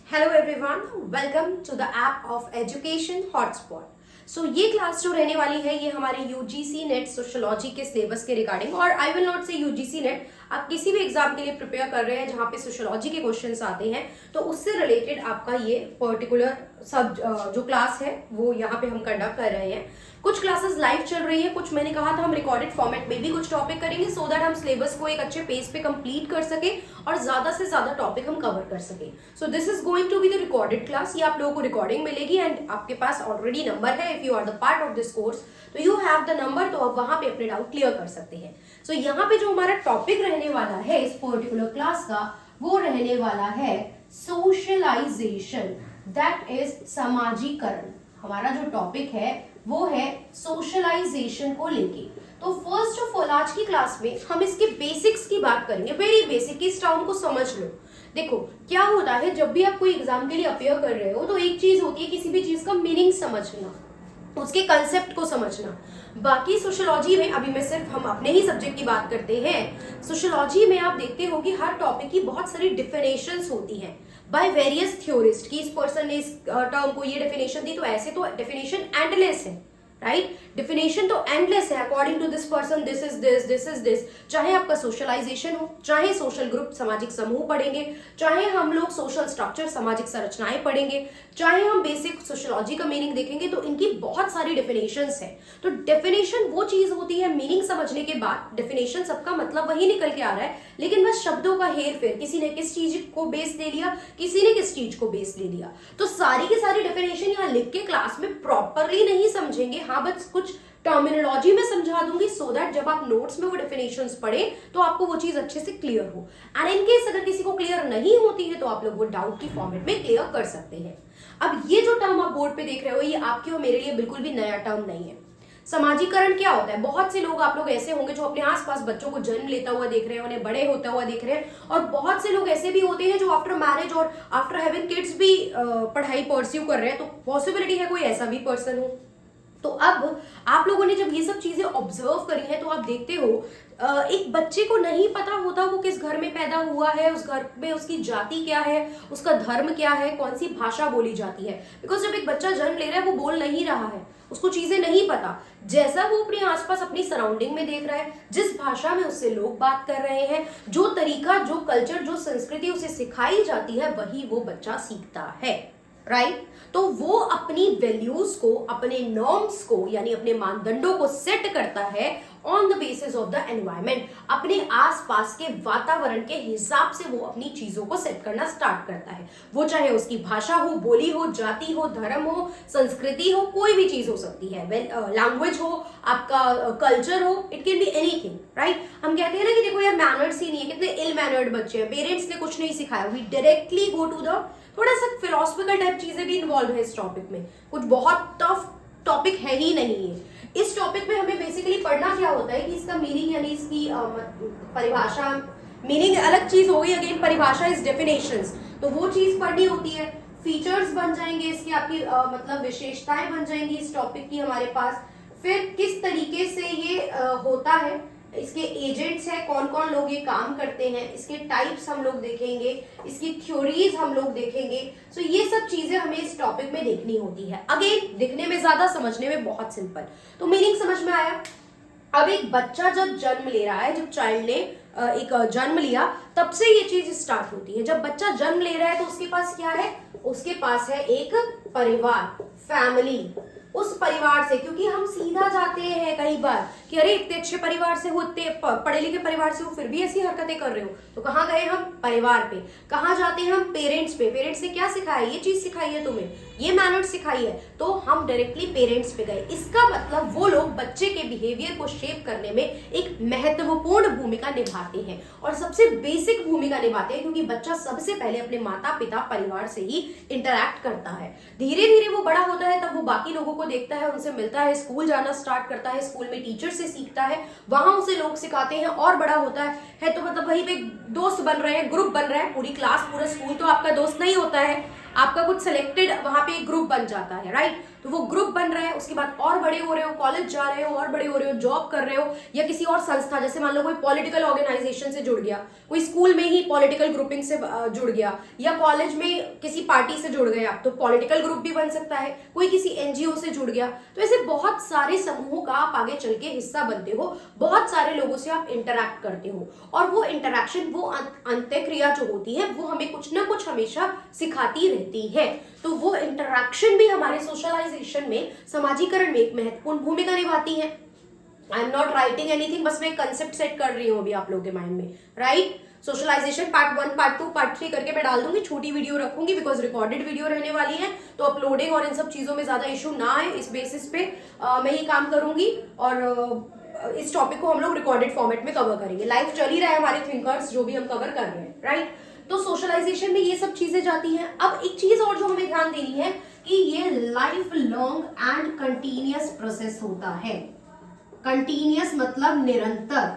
Hello everyone, welcome to the app of education hotspot. So ये class जो रहने वाली है ये हमारे यूजीसी नेट सोशियोलॉजी के सिलेबस के रिगार्डिंग, और I will not say UGC NET, आप किसी भी एग्जाम के लिए प्रिपेयर कर रहे हैं जहां पे सोशियोलॉजी के क्वेश्चंस आते हैं तो उससे रिलेटेड आपका ये पर्टिकुलर सब जो क्लास है वो यहाँ पे हम कंडक्ट कर रहे हैं। कुछ क्लासेस लाइव चल रही है, कुछ मैंने कहा था हम रिकॉर्डेड फॉर्मेट में भी कुछ टॉपिक करेंगे सो दैट हम सिलेबस को एक अच्छे पेस पे कंप्लीट कर सके और ज्यादा से ज्यादा टॉपिक हम कवर कर सके। So this is going to be the recorded class. ये आप लोगों को रिकॉर्डिंग मिलेगी एंड आपके पास ऑलरेडी नंबर है। If you are the part of this course तो यू हैव द नंबर, तो आप वहां पे अपने डाउट क्लियर कर सकते हैं। सो यहाँ पे जो हमारा टॉपिक रहने वाला है इस पर्टिकुलर क्लास का वो रहने वाला है सोशलाइजेशन, दैट इज समाजीकरण। हमारा जो टॉपिक है वो है सोशलाइजेशन को लेके। तो फर्स्ट ऑफ ऑल आज की क्लास में हम इसके बेसिक्स की बात करेंगे, वेरी बेसिक, इस टर्म को समझ लो। देखो क्या होता है, जब भी आप कोई एग्जाम के लिए अपियर कर रहे हो तो एक चीज होती है किसी भी चीज का मीनिंग समझना, उसके कंसेप्ट को समझना। बाकी सोशियोलॉजी में, अभी मैं सिर्फ हम अपने ही सब्जेक्ट की बात करते हैं, सोशियोलॉजी में आप देखते हो कि हर टॉपिक की बहुत सारी डिफिनेशंस होती हैं बाय वेरियस थ्योरिस्ट कि इस पर्सन ने इस टर्म को ये डेफिनेशन दी, तो ऐसे तो डेफिनेशन एंडलेस है, राइट? डिफिनेशन तो एंडलेस है। According to this person this is this, this is this. चाहे आपका सोशलाइजेशन हो, चाहे सोशल ग्रुप सामाजिक समूह पढ़ेंगे, चाहे हम लोग सोशल स्ट्रक्चर सामाजिक संरचनाएं पढ़ेंगे, चाहे हम बेसिक सोशियोलॉजी का मीनिंग देखेंगे, तो इनकी बहुत सारी डेफिनेशंस है। तो डेफिनेशन वो चीज होती है, मीनिंग समझने के बाद डेफिनेशन सबका मतलब वही निकल के आ रहा है, लेकिन बस शब्दों का हेर फेर, किसी ने किस चीज को बेस ले लिया, किसी ने किस चीज को बेस ले लिया। तो सारी की सारी डेफिनेशन यहाँ लिख के क्लास में प्रॉपरली नहीं समझेंगे, हाँ बस कुछ टर्मिनोलॉजी में समझा दूंगी सो दैट जब आप नोट्स में वो डेफिनेशंस पढ़े तो आपको वो चीज अच्छे से क्लियर हो। एंड इन केस अगर किसी को क्लियर नहीं होती है तो आप लोग वो डाउट की फॉर्मेट में क्लियर कर सकते हैं। अब ये जो टर्म आप बोर्ड पे देख रहे हो ये आपके और मेरे लिए बिल्कुल भी नया टर्म नहीं है। समाजीकरण क्या होता है? बहुत से लोग, आप लोग ऐसे होंगे जो अपने आसपास बच्चों को जन्म लेता हुआ देख रहे हैं, उन्हें बड़े होता हुआ देख रहे हैं, और बहुत से लोग ऐसे भी होते हैं जो आफ्टर मैरिज और आफ्टर हैविंग किड्स भी पढ़ाई परस्यू कर रहे हैं। तो पॉसिबिलिटी है कोई ऐसा भी पर्सन हो। तो अब आप लोगों ने जब ये सब चीजें ऑब्जर्व करी हैं तो आप देखते हो एक बच्चे को नहीं पता होता वो किस घर में पैदा हुआ है, उस घर में उसकी जाति क्या है, उसका धर्म क्या है, कौन सी भाषा बोली जाती है। बिकॉज जब एक बच्चा जन्म ले रहा है वो बोल नहीं रहा है, उसको चीजें नहीं पता। जैसा वो अपने आसपास अपनी सराउंडिंग में देख रहा है, जिस भाषा में उससे लोग बात कर रहे हैं, जो तरीका, जो कल्चर, जो संस्कृति उसे सिखाई जाती है, वही वो बच्चा सीखता है, राइट? तो वो अपनी वैल्यूज को, अपने नॉर्म्स को, यानी अपने मानदंडों को सेट करता है on the basis of the environment. अपने आसपास के वातावरण के हिसाब से वो अपनी चीजों को सेट करना स्टार्ट करता है। वो चाहे उसकी भाषा हो, बोली हो, जाति हो, धर्म हो, संस्कृति हो, कोई भी चीज हो सकती है, लैंग्वेज हो, आपका कल्चर हो, it can be anything, right? हम कहते हैं ना कि देखो यार मैनर्स ही नहीं है, कितने इल मैनर्ड बच्चे हैं, पेरेंट्स ने कुछ नहीं सिखाया। We directly go to the, थोड़ा सा फिलोसफिकल टाइप चीजें भी इन्वॉल्व है इस टॉपिक में, कुछ बहुत टफ टॉपिक है ही नहीं है। इस टॉपिक में हमें बेसिकली पढ़ना क्या होता है कि इसका मीनिंग, यानी इसकी परिभाषा, मीनिंग अलग चीज हो गई, अगेन परिभाषा इज डेफिनेशंस, तो वो चीज पढ़नी होती है। फीचर्स बन जाएंगे इसके, आपकी मतलब विशेषताएं बन जाएंगी इस टॉपिक की हमारे पास। फिर किस तरीके से ये होता है, इसके एजेंट्स हैं, कौन कौन लोग ये काम करते हैं, इसके टाइप्स हम लोग देखेंगे, इसकी थ्योरीज हम लोग देखेंगे। सो ये सब चीजें हमें इस टॉपिक में देखनी होती है। अगेन दिखने में ज्यादा, समझने में बहुत सिंपल। तो मीनिंग समझ में आया। अब एक बच्चा जब जन्म ले रहा है, जब चाइल्ड ने एक जन्म लिया, तब से ये चीज स्टार्ट होती है। जब बच्चा जन्म ले रहा है तो उसके पास क्या है? उसके पास है एक परिवार, फैमिली। उस परिवार से, क्योंकि हम सीधा जाते हैं कई बार कि अरे इतने अच्छे परिवार से हो, इतने पढ़े लिखे परिवार से हो, फिर भी ऐसी हरकतें कर रहे हो, तो कहाँ गए हम? परिवार पे। कहाँ जाते हैं हम? पेरेंट्स पे। पेरेंट्स ने क्या सिखाया? ये चीज सिखाई है तुम्हें, ये मैनर्स सिखाई है, तो हम डायरेक्टली पेरेंट्स पे गए। इसका मतलब वो लोग बच्चे के बिहेवियर को शेप करने में एक महत्वपूर्ण भूमिका निभाते हैं, और सबसे बेसिक भूमिका निभाते हैं, क्योंकि बच्चा सबसे पहले अपने माता पिता परिवार से ही इंटरैक्ट करता है। धीरे धीरे वो बड़ा होता है, तब वो बाकी लोगों को देखता है, उनसे मिलता है, स्कूल जाना स्टार्ट करता है, स्कूल में टीचर से सीखता है, वहां उसे लोग सिखाते हैं, और बड़ा होता है तो मतलब वहीं पे दोस्त बन रहे हैं, ग्रुप बन रहा है। पूरी क्लास, पूरा स्कूल तो आपका दोस्त नहीं होता है, आपका कुछ सिलेक्टेड वहां पे एक ग्रुप बन जाता है, राइट। तो वो ग्रुप बन रहा है, उसके बाद और बड़े हो रहे हो, कॉलेज जा रहे हो, और बड़े हो रहे हो, जॉब कर रहे हो, या किसी और संस्था, जैसे मान लो कोई पॉलिटिकल ऑर्गेनाइजेशन से जुड़ गया, कोई स्कूल में ही पॉलिटिकल ग्रुपिंग से जुड़ गया, या कॉलेज में किसी पार्टी से जुड़ गए आप, तो पॉलिटिकल ग्रुप भी बन सकता है, कोई किसी एनजीओ से जुड़ गया। तो ऐसे बहुत सारे समूहों का आप आगे चल के हिस्सा बनते हो, बहुत सारे लोगों से आप इंटरैक्ट करते हो, और वो इंटरैक्शन, वो अंतःक्रिया जो होती है, वो हमें कुछ ना कुछ हमेशा सिखाती रहती है। तो वो इंटरैक्शन भी हमारे सोशलाइजेशन में, समाजीकरण में एक महत्वपूर्ण भूमिका निभाती है। I am not writing anything, बस मैं कंसेप्ट सेट कर रही हूँ अभी आप लोगों के माइंड में, right. Socialization part 1, part 2, part 3 करके मैं डाल दूंगी, छोटी वीडियो रखूंगी बिकॉज रिकॉर्डेड वीडियो रहने वाली है, तो अपलोडिंग और इन सब चीजों में ज्यादा इशू ना आए, इस बेसिस पे मैं ही काम करूंगी, और इस टॉपिक को हम लोग रिकॉर्डेड फॉर्मेट में कवर करेंगे। लाइव चल ही रहा है हमारे थिंकर्स, जो भी हम कवर कर रहे हैं, राइट। तो सोशलाइजेशन में ये सब चीजें जाती हैं। अब एक चीज और जो हमें ध्यान देनी है कि ये life long and continuous process होता है। कंटिन्यूअस मतलब निरंतर।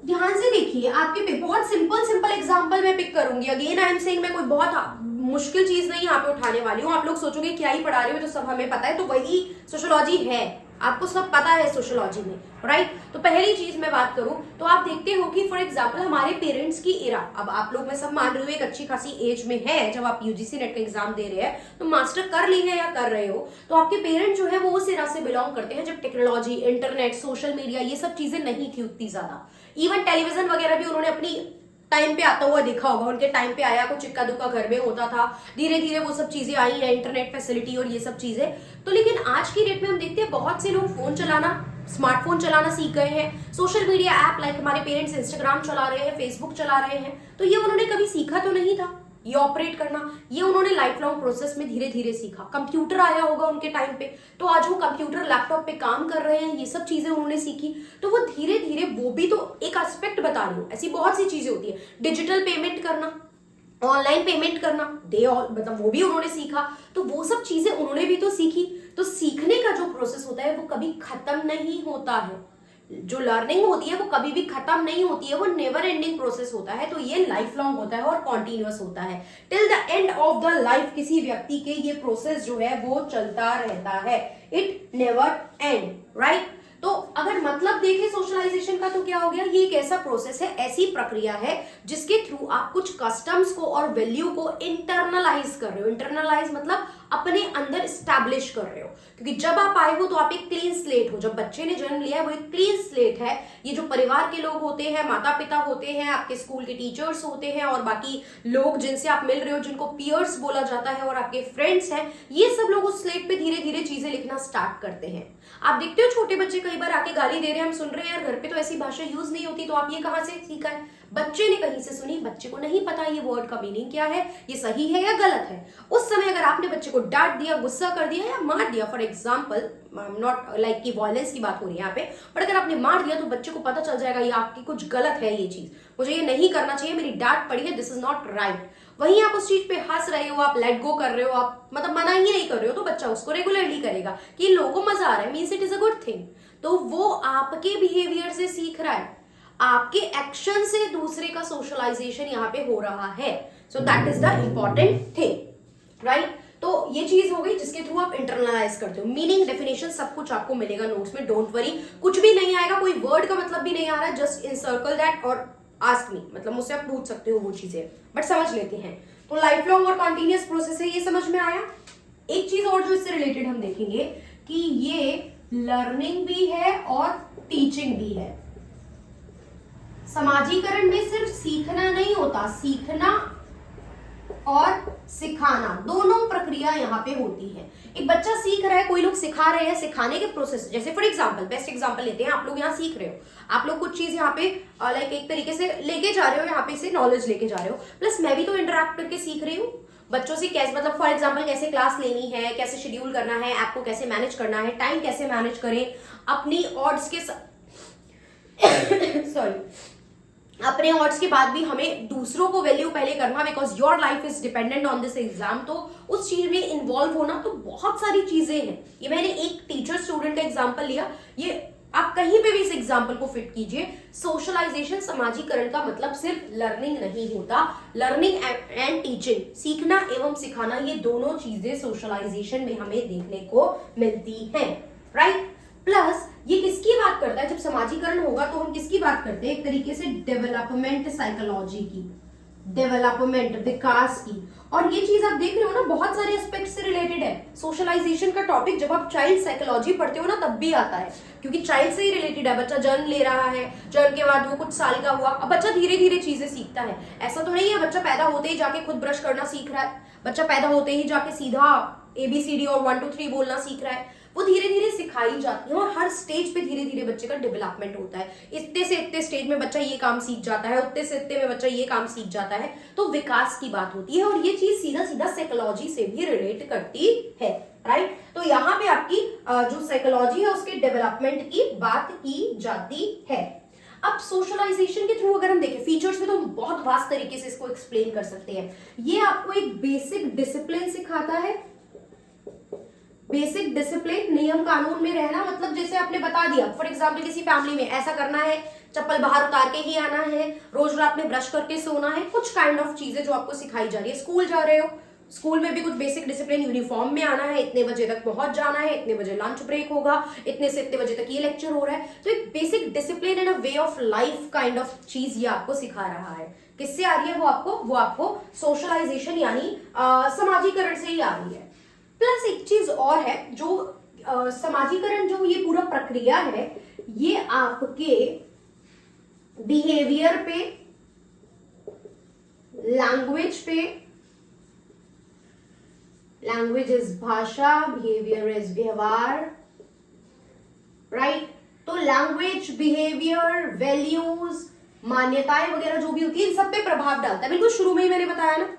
ध्यान से देखिए, आपके पे बहुत सिंपल एग्जांपल मैं पिक करूंगी। अगेन आई एम सेइंग, मैं कोई बहुत मुश्किल चीज नहीं यहाँ पे उठाने वाली हूँ। आप लोग सोचोगे क्या ही पढ़ा रही हो, तो सब हमें पता है, तो वही सोशियोलॉजी है, आपको सब पता है सोशियोलॉजी में, राइट। तो पहली चीज मैं बात करूं तो आप देखते हो कि फॉर एग्जांपल हमारे पेरेंट्स की इरा, अब आप लोग, मैं सब मान रही हूँ, एक अच्छी खासी एज में है जब आप यूजीसी नेट का एग्जाम दे रहे हैं, तो मास्टर कर ली है या कर रहे हो, तो आपके पेरेंट्स जो है वो उस इरा से बिलोंग करते हैं जब टेक्नोलॉजी, इंटरनेट, सोशल मीडिया, ये सब चीजें नहीं थी उतनी ज्यादा। इवन टेलीविजन वगैरह भी उन्होंने अपनी टाइम पे आता हुआ देखा होगा, उनके टाइम पे आया, कुछ इक्का दुक्का घर में होता था, धीरे धीरे वो सब चीजें आई है, इंटरनेट फैसिलिटी और ये सब चीजें। तो लेकिन आज की डेट में हम देखते हैं बहुत से लोग फोन चलाना, स्मार्टफोन चलाना सीख गए हैं, सोशल मीडिया ऐप लाइक हमारे पेरेंट्स इंस्टाग्राम चला रहे हैं, फेसबुक चला रहे हैं, तो ये उन्होंने कभी सीखा तो नहीं था, ये ऑपरेट करना, ये उन्होंने लाइफ लॉन्ग प्रोसेस में धीरे धीरे सीखा। कंप्यूटर आया होगा उनके टाइम पे, तो आज वो कंप्यूटर लैपटॉप पे काम कर रहे हैं, ये सब चीजें उन्होंने सीखी। तो वो धीरे धीरे, वो भी तो एक एस्पेक्ट बता रही हूँ, ऐसी बहुत सी चीजें होती है, डिजिटल पेमेंट करना, ऑनलाइन पेमेंट करना, मतलब वो भी उन्होंने सीखा। तो वो सब चीजें उन्होंने भी तो सीखी। तो सीखने का जो प्रोसेस होता है वो कभी खत्म नहीं होता है, जो लर्निंग होती है वो कभी भी खत्म नहीं होती है, वो नेवर एंडिंग प्रोसेस होता है। तो ये लाइफ लॉन्ग होता है और कॉन्टिन्यूअस होता है, till the end of the life किसी व्यक्ति के ये प्रोसेस जो है वो चलता रहता है, इट नेवर एंड, राइट। तो अगर मतलब देखें सोशलाइजेशन का, तो क्या हो गया, ये एक ऐसा प्रोसेस है, ऐसी प्रक्रिया है जिसके थ्रू आप कुछ कस्टम्स को और वैल्यू को इंटरनलाइज कर रहे हो। इंटरनलाइज मतलब अपने अंदर स्टैब्लिश कर रहे हो, क्योंकि जब आप आए हो तो आप एक क्लीन स्लेट हो। जब बच्चे ने जन्म लिया है वो एक क्लीन स्लेट है। ये जो परिवार के लोग होते हैं, माता पिता होते हैं, आपके स्कूल के टीचर्स होते हैं, और बाकी लोग जिनसे आप मिल रहे हो, जिनको पीयर्स बोला जाता है, और आपके फ्रेंड्स हैं, ये सब लोग उस स्लेट पे धीरे धीरे चीजें लिखना स्टार्ट करते हैं। आप देखते हो छोटे बच्चे कई बार आके गाली दे रहे हैं, हम सुन रहे हैं, यार घर पे तो ऐसी भाषा यूज नहीं होती, तो आप ये कहां से सीखा है? बच्चे ने कहीं से सुनी, बच्चे को नहीं पता ये वर्ड का मीनिंग क्या है, ये सही है या गलत है। उस समय अगर आपने बच्चे को डांट दिया, गुस्सा कर दिया या मार दिया, फॉर एग्जाम्पल, नॉट लाइक की वायलेंस की बात हो रही है यहाँ पे, बट अगर आपने मार दिया तो बच्चे को पता चल जाएगा ये आपकी कुछ गलत है, ये चीज मुझे ये नहीं करना चाहिए, मेरी डांट पड़ी है, दिस इज नॉट राइट। वहीं आप उस चीज पे हंस रहे हो, आप लेट गो कर रहे हो, आप मतलब मना ही नहीं कर रहे हो, तो बच्चा उसको रेगुलरली करेगा कि इन लोगों को मजा आ रहा है, means it is a good thing. तो वो आपके बिहेवियर से सीख रहा है, आपके एक्शन से दूसरे का सोशलाइजेशन यहाँ पे हो रहा है। So that is the important thing, right. तो ये चीज हो गई जिसके थ्रू आप इंटरनलाइज करते हो। मीनिंग, डेफिनेशन सब कुछ आपको मिलेगा नोट्स में, डोंट वरी। कुछ भी नहीं आएगा, कोई वर्ड का मतलब भी नहीं आ रहा है, जस्ट इनसर्कल दैट और आस्क मी, मतलब मुझसे आप पूछ सकते हो वो चीजें, बट समझ लेते हैं। तो लाइफ लॉन्ग और कॉन्टिन्यूअस प्रोसेस है, ये समझ में आया। एक चीज और जो इससे रिलेटेड हम देखेंगे कि ये लर्निंग भी है और टीचिंग भी है। समाजीकरण में सिर्फ सीखना नहीं होता, सीखना और सिखाना दोनों प्रक्रिया यहाँ पे होती है। एक बच्चा सीख रहा है, कोई लोग सिखा रहे हैं, सिखाने के प्रोसेस, जैसे फॉर एग्जांपल, बेस्ट एग्जांपल लेते हैं, आप लोग यहाँ सीख रहे हो, आप लोग कुछ चीज यहाँ पे लाइक एक तरीके से लेके जा रहे हो, यहाँ पे से नॉलेज लेके जा रहे हो, प्लस मैं भी तो इंटरेक्ट करके सीख रही हूँ बच्चों से। कैसे, मतलब फॉर एग्जांपल कैसे क्लास लेनी है, कैसे शेड्यूल करना है, ऐप को कैसे मैनेज करना है, टाइम कैसे मैनेज करें, अपनी ऑड्स के सॉरी अपने ऑड्स के बाद भी हमें दूसरों को वैल्यू पहले करना, because your life is dependent on this exam. तो उस चीज में इन्वॉल्व होना, तो बहुत सारी चीजें हैं। ये मैंने एक टीचर स्टूडेंट का एग्जांपल लिया, ये आप कहीं पे भी इस एग्जाम्पल को फिट कीजिए। सोशलाइजेशन, समाजीकरण का मतलब सिर्फ लर्निंग नहीं होता। लर्निंग एंड टीचिंग, सीखना एवं सिखाना, ये दोनों चीजें सोशलाइजेशन में हमें देखने को मिलती हैं, राइट। प्लस ये किसकी बात करता है, जब समाजीकरण होगा तो हम किसकी बात करते हैं, एक तरीके से डेवलपमेंट साइकोलॉजी की, डेवलपमेंट, विकास की। और ये चीज आप देख रहे हो ना, बहुत सारे एस्पेक्ट से रिलेटेड है। सोशलाइजेशन का टॉपिक जब आप चाइल्ड साइकोलॉजी पढ़ते हो ना तब भी आता है, क्योंकि चाइल्ड से ही रिलेटेड है। बच्चा जन्म ले रहा है, जन्म के बाद वो कुछ साल का हुआ, अब बच्चा धीरे धीरे चीजें सीखता है। ऐसा तो नहीं है बच्चा पैदा होते ही जाके खुद ब्रश करना सीख रहा है, बच्चा पैदा होते ही जाके सीधा ABCD और 1 2 3 बोलना सीख रहा है। वो धीरे धीरे सिखाई जाती है और हर स्टेज पे धीरे धीरे बच्चे का डेवलपमेंट होता है। इतने से इतने स्टेज में बच्चा ये काम सीख जाता है, उतने से इतने में बच्चा ये काम सीख जाता है, तो विकास की बात होती है। और ये चीज सीधा सीधा साइकोलॉजी से भी रिलेट करती है, राइट। तो यहाँ पे आपकी जो साइकोलॉजी है उसके डेवलपमेंट की बात की जाती है। अब सोशलाइजेशन के थ्रू अगर हम देखें फीचर्स में, तो हम बहुत वास्ट तरीके से इसको एक्सप्लेन कर सकते हैं। ये आपको एक बेसिक डिसिप्लिन सिखाता है। बेसिक डिसिप्लिन, नियम कानून में रहना, मतलब जैसे आपने बता दिया, फॉर एग्जाम्पल किसी फैमिली में ऐसा करना है, चप्पल बाहर उतार के ही आना है, रोज रात में ब्रश करके सोना है, कुछ काइंड ऑफ चीजें जो आपको सिखाई जा रही है। स्कूल जा रहे हो, स्कूल में भी कुछ बेसिक डिसिप्लिन, यूनिफॉर्म में आना है, इतने बजे तक पहुंच जाना है, इतने बजे लंच ब्रेक होगा, इतने से इतने बजे तक ये लेक्चर हो रहा है। तो एक basic discipline and a way of life kind of चीज ये आपको सिखा रहा है। किससे आ रही है वो आपको सोशलाइजेशन यानी समाजीकरण से ही आ रही है। प्लस एक चीज और है, जो समाजीकरण, जो ये पूरा प्रक्रिया है, ये आपके बिहेवियर पे, लैंग्वेज पे, लैंग्वेज इज भाषा, बिहेवियर इज व्यवहार, राइट। तो लैंग्वेज, बिहेवियर, वैल्यूज, मान्यताएं वगैरह जो भी होती है, इन सब पे प्रभाव डालता है। बिल्कुल शुरू में ही मैंने बताया ना,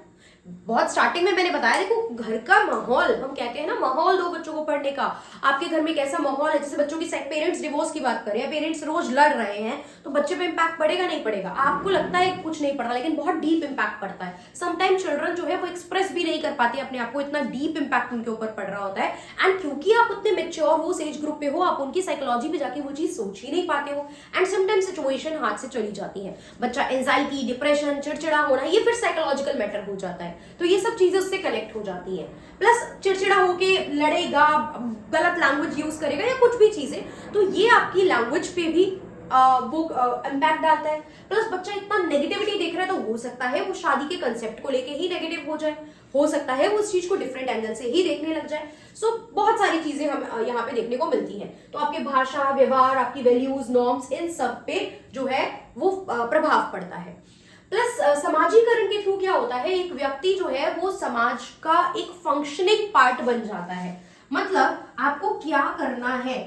बहुत स्टार्टिंग में मैंने बताया, देखो घर का माहौल, हम कहते हैं ना माहौल दो बच्चों को पढ़ने का। आपके घर में कैसा माहौल है, जैसे बच्चों की पेरेंट्स डिवोर्स की बात करें, पेरेंट्स रोज लड़ रहे हैं, तो बच्चे पे इम्पैक्ट पड़ेगा नहीं पड़ेगा। आपको लगता है कुछ नहीं पड़ रहा, लेकिन बहुत डीप इम्पैक्ट पड़ता है। समटाइम चिल्ड्रन जो है वो एक्सप्रेस भी नहीं कर पाते अपने आप को, इतना डीप इम्पैक्ट उनके ऊपर पड़ रहा होता है। एंड क्योंकि आप उतने मेच्योर हो, उस एज ग्रुप पे हो, आप उनकी साइकोलॉजी पे जाके वो चीज सोच ही नहीं पाते हो। एंड समटाइम सिचुएशन हाथ से चली जाती है, बच्चा एंजाइटी, डिप्रेशन, चिड़चिड़ा होना, ये फिर साइकोलॉजिकल मैटर हो जाता है। तो ये सब चीजें उससे कनेक्ट हो जाती हैं। प्लस चिड़चिड़ा होके लड़ेगा, गलत लैंग्वेज यूज करेगा या कुछ भी चीजें, तो ये आपकी लैंग्वेज पे भी वो इम्पैक्ट डालता है। प्लस बच्चा इतना नेगेटिविटी देख रहा है, तो हो सकता है वो शादी के कंसेप्ट को लेके ही नेगेटिव हो जाए, हो सकता है वो उस चीज को डिफरेंट एंगल से ही देखने लग जाए। सो बहुत सारी चीजें हम यहाँ पे देखने को मिलती हैं। तो आपके भाषा, व्यवहार, आपकी वैल्यूज, नॉर्म्स, इन सब पे जो है वो प्रभाव पड़ता है। प्लस समाजीकरण के थ्रू क्या होता है, एक व्यक्ति जो है वो समाज का एक फंक्शनिंग पार्ट बन जाता है। मतलब आपको क्या करना है,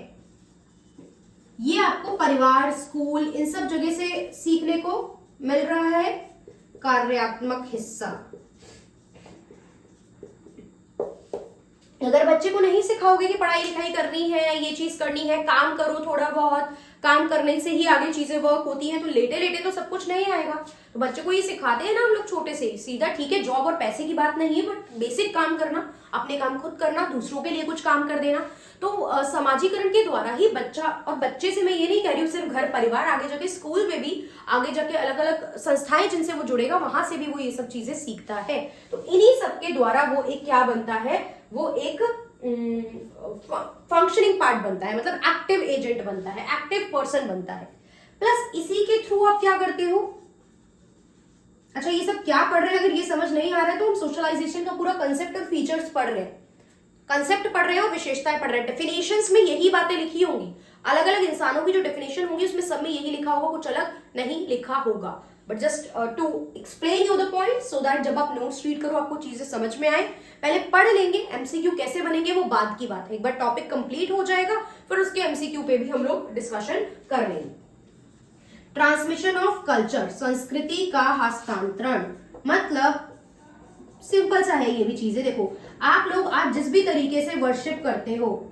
ये आपको परिवार, स्कूल, इन सब जगह से सीखने को मिल रहा है। कार्यात्मक हिस्सा, अगर बच्चे को नहीं सिखाओगे कि पढ़ाई लिखाई करनी है, ये चीज करनी है, काम करो, थोड़ा बहुत काम करने से ही आगे चीजें वर्क होती हैं, तो लेटे लेटे तो सब कुछ नहीं आएगा। तो बच्चे को ये सिखाते हैं ना हम लोग छोटे से, सीधा ठीक है जॉब और पैसे की बात नहीं है, बट बेसिक काम करना, अपने काम खुद करना, दूसरों के लिए कुछ काम कर देना। तो समाजीकरण के द्वारा ही बच्चा, और बच्चे से मैं ये नहीं कह रही हूँ सिर्फ घर परिवार, आगे जाके स्कूल में भी, आगे जाके अलग अलग संस्थाएं जिनसे वो जुड़ेगा, वहां से भी वो ये सब चीजें सीखता है। तो इन्हीं सब के द्वारा वो एक क्या बनता है, वो एक फंक्शनिंग पार्ट बनता है, मतलब एक्टिव एजेंट बनता है, एक्टिव पर्सन बनता है। प्लस इसी के थ्रू आप क्या करते हो, अच्छा ये सब क्या पढ़ रहे हैं, अगर ये समझ नहीं आ रहा है तो हम सोशलाइजेशन का पूरा कंसेप्ट और फीचर्स पढ़ रहे हैं, कंसेप्ट पढ़ रहे हैं और विशेषताएं पढ़ रहे हैं। डेफिनेशंस में यही बातें लिखी होंगी, अलग अलग इंसानों की जो डेफिनेशन होगी उसमें सब में यही लिखा होगा, कुछ अलग नहीं लिखा होगा। But just to explain you the point, so that जब आप नोट्स रीड करो आपको चीजें समझ में आए। पहले पढ़ लेंगे, एमसीक्यू कैसे बनेंगे वो बाद की बात है, एक बार टॉपिक कंप्लीट हो जाएगा फिर उसके एमसीक्यू पे भी हम लोग डिस्कशन कर लेंगे। ट्रांसमिशन ऑफ कल्चर, संस्कृति का हस्तांतरण, मतलब सिंपल सा है ये भी चीजें। देखो आप लोग आज जिस भी तरीके से वर्शिप करते हो,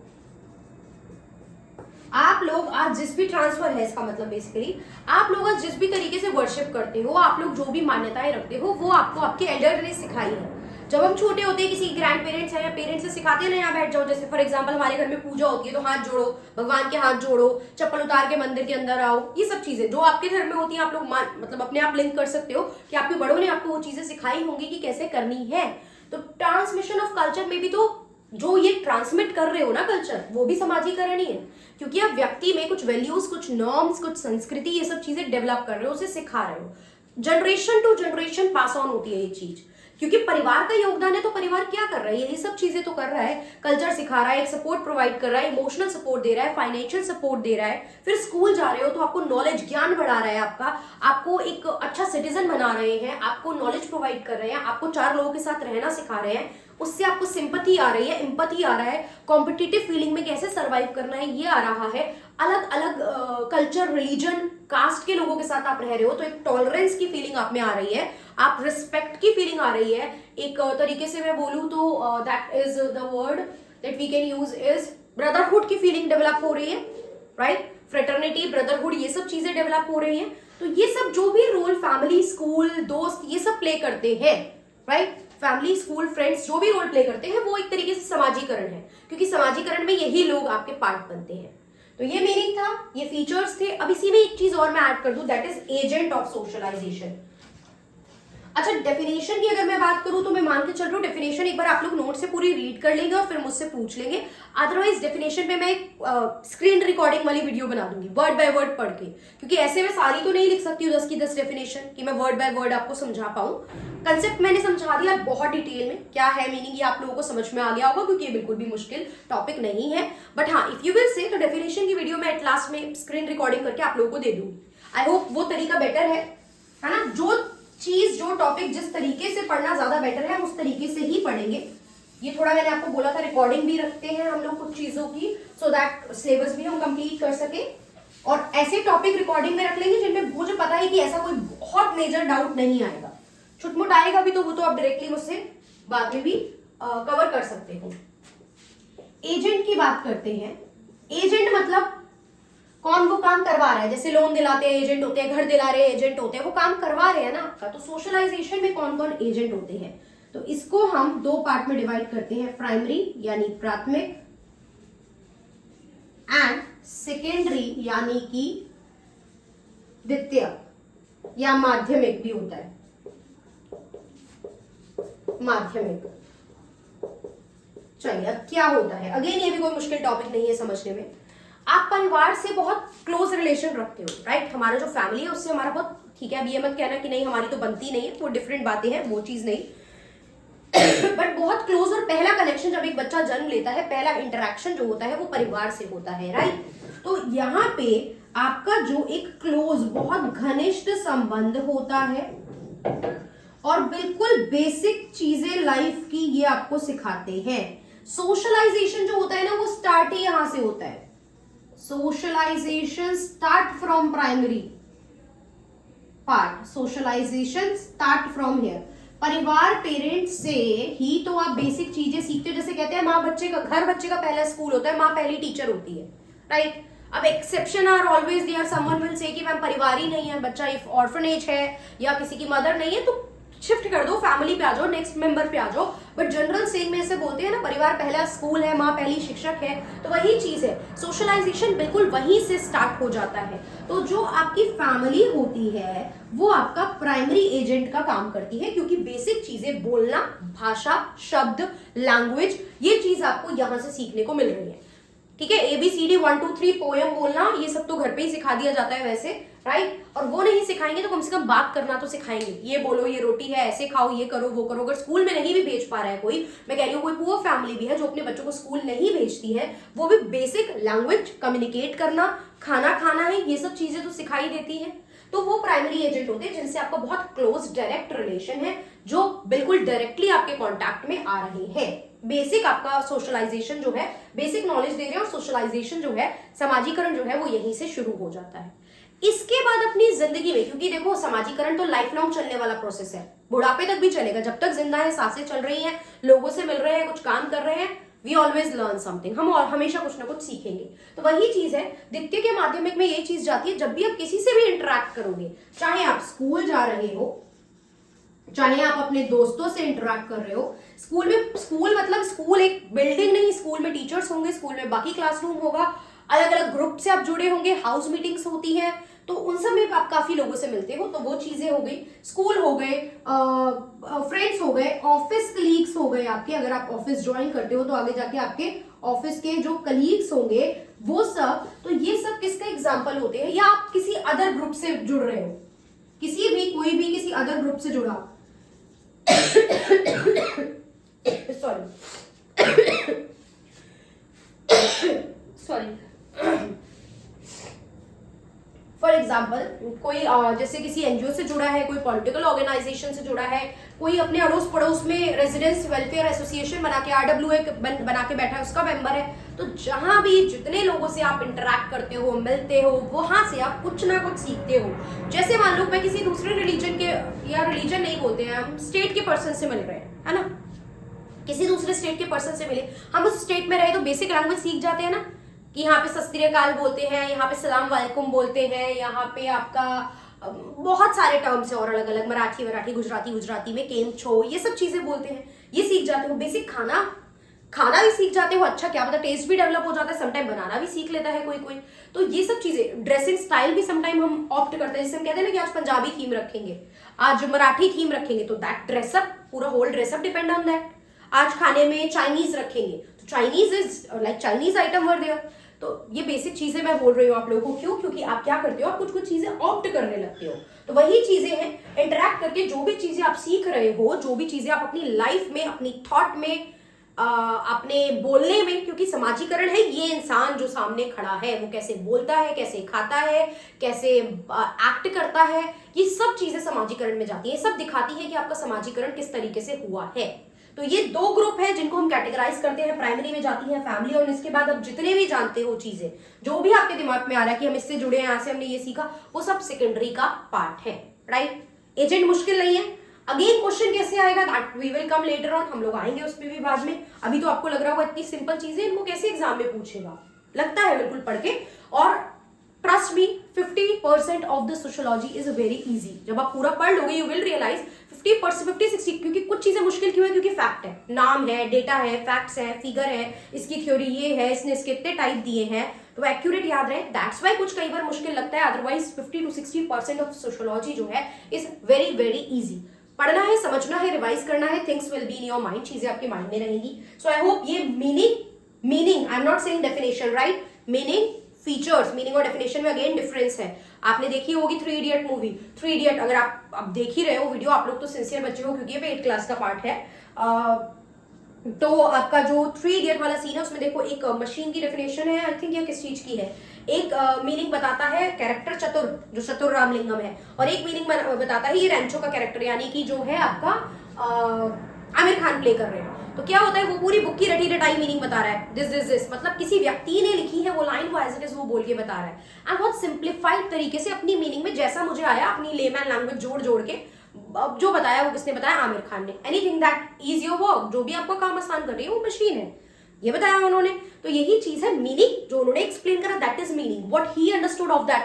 आप लोग आज जिस भी ट्रांसफर है, इसका मतलब बेसिकली आप लोग आज जिस भी तरीके से वर्शिप करते हो, आप लोग जो भी मान्यताएं रखते हो, वो आपको आपके एल्डर ने सिखाई है। जब हम छोटे होते हैं, किसी ग्रैंड पेरेंट्स हैं या पेरेंट्स से सिखाते हैं ना, यहाँ बैठ जाओ, जैसे फॉर एग्जांपल हमारे घर में पूजा होती है तो हाथ जोड़ो, भगवान के हाथ जोड़ो, चप्पल उतार के मंदिर के अंदर आओ, ये सब चीजें जो आपके घर में होती हैं आप लोग मतलब अपने आप लिंक कर सकते हो कि आपके बड़ों ने आपको वो चीजें सिखाई होंगी कि कैसे करनी है। तो ट्रांसमिशन ऑफ कल्चर में भी तो जो ये ट्रांसमिट कर रहे हो ना कल्चर, वो भी समाजीकरण ही है, क्योंकि आप व्यक्ति में कुछ वैल्यूज, कुछ नॉर्म्स, कुछ संस्कृति, ये सब चीजें डेवलप कर रहे हो, उसे सिखा रहे हो। Generation to generation pass on होती है ये चीज, क्योंकि परिवार का योगदान है। तो परिवार क्या कर रहा है, यही सब चीजें तो कर रहा है, कल्चर सिखा रहा है, एक सपोर्ट प्रोवाइड कर रहा है, इमोशनल सपोर्ट दे रहा है, फाइनेंशियल सपोर्ट दे रहा है। फिर स्कूल जा रहे हो तो आपको नॉलेज, ज्ञान बढ़ा रहा है आपका, आपको एक अच्छा सिटीजन बना रहे हैं, आपको नॉलेज प्रोवाइड कर रहे हैं, आपको 4 लोगों के साथ रहना सिखा रहे हैं, उससे आपको सिंपैथी आ रही है, एम्पैथी आ रहा है, कॉम्पिटिटिव फीलिंग में कैसे सर्वाइव करना है ये आ रहा है। अलग अलग कल्चर, रिलीजन, कास्ट के लोगों के साथ आप रह रहे हो तो एक टॉलरेंस की फीलिंग आप में आ रही है, आप रिस्पेक्ट की फीलिंग आ रही है। एक तरीके से मैं बोलूं तो that is the word that we can use is brotherhood की फीलिंग डेवलप हो रही है, राइट? फ्रेटर्निटी, ब्रदरहुड, ये सब चीजें डेवलप हो रही हैं। तो ये सब जो भी रोल फैमिली, स्कूल, दोस्त, ये सब प्ले करते हैं, राइट? फैमिली, स्कूल, फ्रेंड्स जो भी रोल प्ले करते हैं वो एक तरीके से समाजीकरण है, क्योंकि समाजीकरण में यही लोग आपके पार्ट बनते हैं। तो ये मीनिंग था, ये फीचर्स थे। अब इसी में एक चीज और मैं ऐड कर दूं, that is agent of socialization. अच्छा, डेफिनेशन की अगर मैं बात करूं तो मैं मान के चल रहा हूं डेफिनेशन एक बार आप लोग नोट से पूरी रीड कर लेंगे और फिर मुझसे पूछ लेंगे। अदरवाइज डेफिनेशन पे मैं एक स्क्रीन रिकॉर्डिंग वाली वीडियो बना दूंगी वर्ड बाय वर्ड पढ़ के, क्योंकि ऐसे में सारी तो नहीं लिख सकती हूँ 10 की 10 डेफिनेशन कि मैं वर्ड बाय वर्ड आपको समझा पाऊं। कंसेप्ट मैंने समझा दिया बहुत डिटेल में, क्या है मीनिंग ये आप लोगों को समझ में आ गया होगा, क्योंकि ये बिल्कुल भी मुश्किल टॉपिक नहीं है। बट हाँ, इफ यू विल से तो डेफिनेशन की वीडियो मैं एट लास्ट में स्क्रीन रिकॉर्डिंग करके आप लोगों को दे दूंगी। आई होप वो तरीका बेटर है ना? जो चीज, जो टॉपिक जिस तरीके से पढ़ना ज्यादा बेटर है हम उस तरीके से ही पढ़ेंगे। ये थोड़ा मैंने आपको बोला था, रिकॉर्डिंग भी रखते हैं हम लोग कुछ चीजों की, सो दैट सिलेबस भी हम कंप्लीट कर सके। और ऐसे टॉपिक रिकॉर्डिंग में रख लेंगे जिनमें मुझे पता है कि ऐसा कोई बहुत मेजर डाउट नहीं आएगा। छुटमुट आएगा भी तो वो तो आप डायरेक्टली मुझसे बाद में भी कवर कर सकते हो। एजेंट की बात करते हैं। एजेंट मतलब कौन वो काम करवा रहा है, जैसे लोन दिलाते हैं एजेंट होते हैं, घर दिला रहे हैं एजेंट होते हैं, वो काम करवा रहे हैं ना आपका। तो सोशलाइजेशन में कौन कौन एजेंट होते हैं, तो इसको हम 2 पार्ट में डिवाइड करते हैं, प्राइमरी यानी प्राथमिक एंड सेकेंडरी यानी कि द्वितीयक या माध्यमिक भी होता है, माध्यमिक। चलिए, अब क्या होता है, अगेन ये भी कोई मुश्किल टॉपिक नहीं है समझने में। आप परिवार से बहुत क्लोज रिलेशन रखते हो, राइट? हमारा जो फैमिली है उससे हमारा बहुत, ठीक है, अब ये मत कहना कि नहीं हमारी तो बनती नहीं है, वो डिफरेंट बातें हैं, वो चीज नहीं। बट बहुत क्लोज, और पहला कनेक्शन जब एक बच्चा जन्म लेता है, पहला इंटरेक्शन जो होता है वो परिवार से होता है, राइट? तो यहाँ पे आपका जो एक क्लोज, बहुत घनिष्ठ संबंध होता है और बिल्कुल बेसिक चीजें लाइफ की ये आपको सिखाते हैं। सोशलाइजेशन जो होता है ना वो स्टार्ट ही यहां से होता है। Socialization start from primary part. Socialization start from here. परिवार, पेरेंट्स से ही तो आप बेसिक चीजें सीखते हो। जैसे कहते हैं माँ बच्चे का, घर बच्चे का पहला स्कूल होता है, माँ पहली टीचर होती है, राइट? अब exception are always there. Someone will say कि मैम परिवार ही नहीं है, बच्चा इफ ऑर्फनेज है या किसी की मदर नहीं है तो शिफ्ट कर दो, फैमिली पे आ जाओ, नेक्स्ट मेंबर पे आ जाओ। बट जनरल सेइंग में ऐसे बोलते हैं ना, परिवार पहला स्कूल है, माँ पहली शिक्षक है, तो वही चीज है। सोशलाइजेशन बिल्कुल वहीं से स्टार्ट हो जाता है। तो जो आपकी फैमिली होती है वो आपका प्राइमरी एजेंट का काम करती है, क्योंकि बेसिक चीजें, बोलना, भाषा, शब्द, लैंग्वेज, ये चीज आपको यहां से सीखने को मिल रही है, ठीक है? ABCD 1 2 3 पोएम बोलना, ये सब तो घर पे ही सिखा दिया जाता है वैसे, राइट? और वो नहीं सिखाएंगे तो कम से कम बात करना तो सिखाएंगे, ये बोलो, ये रोटी है, ऐसे खाओ, ये करो, वो करो। अगर स्कूल में नहीं भी भेज पा रहा है कोई, मैं कह रही हूँ कोई पुअर फैमिली भी है जो अपने बच्चों को स्कूल नहीं भेजती है, वो भी बेसिक लैंग्वेज, कम्युनिकेट करना, खाना खाना है, ये सब चीजें तो सिखाई देती है। तो वो प्राइमरी एजेंट होते हैं जिनसे आपका बहुत क्लोज डायरेक्ट रिलेशन है, जो बिल्कुल डायरेक्टली आपके कॉन्टैक्ट में आ रहे हैं। बेसिक आपका सोशलाइजेशन जो है, बेसिक नॉलेज दे रहे हैं, और सोशलाइजेशन जो है, समाजीकरण जो है, वो यहीं से शुरू हो जाता है। इसके बाद अपनी जिंदगी में, क्योंकि देखो समाजीकरण तो लाइफ लॉन्ग चलने वाला प्रोसेस है, बुढ़ापे तक भी चलेगा, जब तक जिंदा है, सांसें चल रही हैं, लोगों से मिल रहे हैं, कुछ काम कर रहे हैं, वी ऑलवेज लर्न समथिंग, हम और हमेशा कुछ ना कुछ सीखेंगे। तो वही चीज है, द्वितीय के माध्यमिक में ये चीज जाती है, जब भी आप किसी से भी इंटरेक्ट करोगे, चाहे आप स्कूल जा रहे हो, चाहे आप अपने दोस्तों से इंटरेक्ट कर रहे हो, स्कूल में, स्कूल मतलब स्कूल एक बिल्डिंग नहीं, स्कूल में टीचर्स होंगे, स्कूल में बाकी क्लासरूम होगा, अलग अलग ग्रुप से आप जुड़े होंगे, हाउस मीटिंग्स होती है, तो उन सब में आप काफी लोगों से मिलते हो, तो वो चीजें हो गई। स्कूल हो गए, फ्रेंड्स हो गए, ऑफिस कलीग्स हो गए आपके, अगर आप ऑफिस ज्वाइन करते हो तो आगे जाके आपके ऑफिस के जो कलीग्स होंगे वो सब, तो ये सब किसका एग्जाम्पल होते हैं, या आप किसी अदर ग्रुप से जुड़ रहे हो, किसी भी, कोई भी किसी अदर ग्रुप से जुड़ा, सॉरी फॉर एग्जाम्पल कोई जैसे किसी एनजीओ से जुड़ा है, कोई पॉलिटिकल ऑर्गेनाइजेशन से जुड़ा है, कोई अपने अड़ोस पड़ोस में रेजिडेंस वेलफेयर एसोसिएशन बना के, RWA बना के बैठा है, उसका मेंबर है, तो जहां भी जितने लोगों से आप इंटरेक्ट करते हो, मिलते हो, वहां से आप कुछ ना कुछ सीखते हो। जैसे मान लो मैं किसी दूसरे रिलीजन के, या रिलीजन नहीं बोलते हैं, हम स्टेट के पर्सन से मिल रहे हैं, है ना, किसी दूसरे स्टेट के पर्सन से मिले, हम उस स्टेट में रहे तो बेसिक लैंग्वेज सीख जाते हैं ना, कि यहाँ पे सत श्री अकाल बोलते हैं, यहाँ पे सलाम वालेकुम बोलते हैं, यहाँ पे आपका बहुत सारे टर्म्स है और अलग अलग, मराठी गुजराती में केम छो, ये सब चीजें बोलते हैं, ये सीख जाते हो। बेसिक खाना भी सीख जाते हो, अच्छा क्या पता टेस्ट भी डेवलप हो जाता है, समटाइम बनाना भी सीख लेता है कोई कोई, तो ये सब चीजें, ड्रेसिंग स्टाइल भी समटाइम हम ऑप्ट करते हैं, जैसे हम कहते हैं ना कि आज पंजाबी थीम रखेंगे, आज मराठी थीम रखेंगे, तो दैट ड्रेसअप, पूरा whole dress up depend on that. आज खाने में चाइनीज रखेंगे तो Chinese is like Chinese item were there, तो ये बेसिक चीजें मैं बोल रही हूँ आप लोगों को, क्यों, क्योंकि आप क्या करते हो, आप कुछ कुछ चीजें ऑप्ट करने लगते हो, तो वही चीजें हैं, इंटरेक्ट करके जो भी चीजें आप सीख रहे हो, जो भी चीजें आप अपनी लाइफ में, अपनी थॉट में, अपने बोलने में, क्योंकि समाजीकरण है, ये इंसान जो सामने खड़ा है वो कैसे बोलता है, कैसे खाता है, कैसे एक्ट करता है, ये सब चीजें समाजीकरण में जाती है, सब दिखाती है कि आपका समाजीकरण किस तरीके से हुआ है। तो ये दो ग्रुप है जिनको हम कैटेगराइज करते हैं, प्राइमरी में जाती है फैमिली, और इसके बाद अब जितने भी जानते हो चीजें, जो भी आपके दिमाग में आ रहा है कि हम इससे जुड़े हैं, यहाँ से हमने ये सीखा, वो सब सेकेंडरी का पार्ट है, राइट। एजेंट मुश्किल नहीं है, अगेन क्वेश्चन कैसे आएगा that we will come later on, हम लोग आएंगे उस पर भी बाद में। अभी तो आपको लग रहा होगा इतनी सिंपल चीजें, इनको कैसे एग्जाम में पूछेगा, लगता है बिल्कुल पढ़ के, और trust me 50% of the sociology is very easy, जब आप पूरा पढ़ लोगे यू विल रियलाइज 50-60, क्योंकि कुछ चीजें मुश्किल क्यों है, क्योंकि फैक्ट है, नाम है, डेटा है, फैक्ट्स है, फिगर है, इसकी थ्योरी ये है, इसने इसके इतने टाइप दिए हैं, तो एक्यूरेट याद रहे, दैट्स वाई कुछ कई बार मुश्किल लगता है, अदरवाइज 50-60% ऑफ सोशियोलॉजी जो है इज वेरी वेरी इजी। पढ़ना है, समझना है, रिवाइज करना है, things will be in your mind, चीजें आपके माइंड में रहेंगी। सो आई होप ये meaning I am not saying definition, right, meaning, features, meaning और डेफिनेशन में अगेन डिफरेंस है। आपने देखी होगी 3 इडियट मूवी, 3 इडियट, अगर आप अब देख ही रहे हो वीडियो, आप लोग तो सिंसियर बच्चे हो क्योंकि ये 8th क्लास का पार्ट है, तो आपका जो 3 इडियट वाला सीन है उसमें देखो, एक मशीन की डेफिनेशन है, आई थिंक ये किस चीज की है, एक मीनिंग बताता है कैरेक्टर चतुर, जो चतुर रामलिंगम है, और एक मीनिंग बताता है ये रैंचो का कैरेक्टर, यानी कि जो है आपका आमिर खान प्ले कर रहे हैं। तो क्या होता है, वो पूरी बुक की रटी रटाई मीनिंग बता रहा है, दिस मतलब किसी व्यक्ति ने लिखी है वो लाइन, वो एज इट इज वो बोल के बता रहा है, एंड बहुत सिंप्लीफाइड तरीके से अपनी मीनिंग में, जैसा मुझे आया, अपनी लेमैन लैंग्वेज जोड़ के जो बताया, वो किसने बताया, आमिर खान ने। Anything that is your work, जो भी आपका काम आसान कर रही है वो मशीन है, ये बताया उन्होंने। तो यही चीज है मीनिंग, जो उन्होंने एक्सप्लेन करा, that is meaning, what he understood of that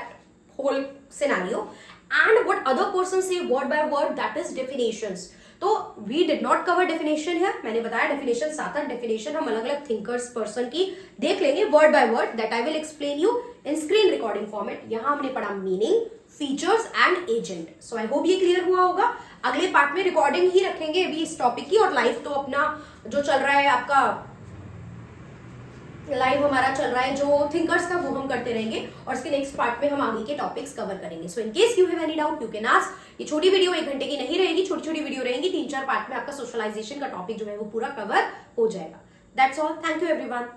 whole scenario, and what other person say word by word, that is definitions. तो we did not cover definition है, मैंने बताया डेफिनेशन 7 डेफिनेशन हम अलग अलग थिंकर्स पर्सन की देख लेंगे word by word, that I will explain you in screen recording format. यहां हमने पढ़ा meaning, features and agent. So I hope ये क्लियर हुआ होगा। अगले पार्ट में रिकॉर्डिंग ही रखेंगे अभी इस टॉपिक की, और लाइव तो अपना जो चल रहा है, आपका लाइव हमारा चल रहा है जो थिंकर्स का, वो हम करते रहेंगे, और इसके नेक्स्ट पार्ट में हम आगे के टॉपिक्स कवर करेंगे। So in case you have any doubt you can ask. ये छोटी वीडियो 1 घंटे की नहीं रहेगी, छोटी छोटी वीडियो रहेंगी, 3-4 पार्ट में आपका सोशलाइजेशन का टॉपिक जो है वो पूरा कवर हो जाएगा। That's all, thank you everyone.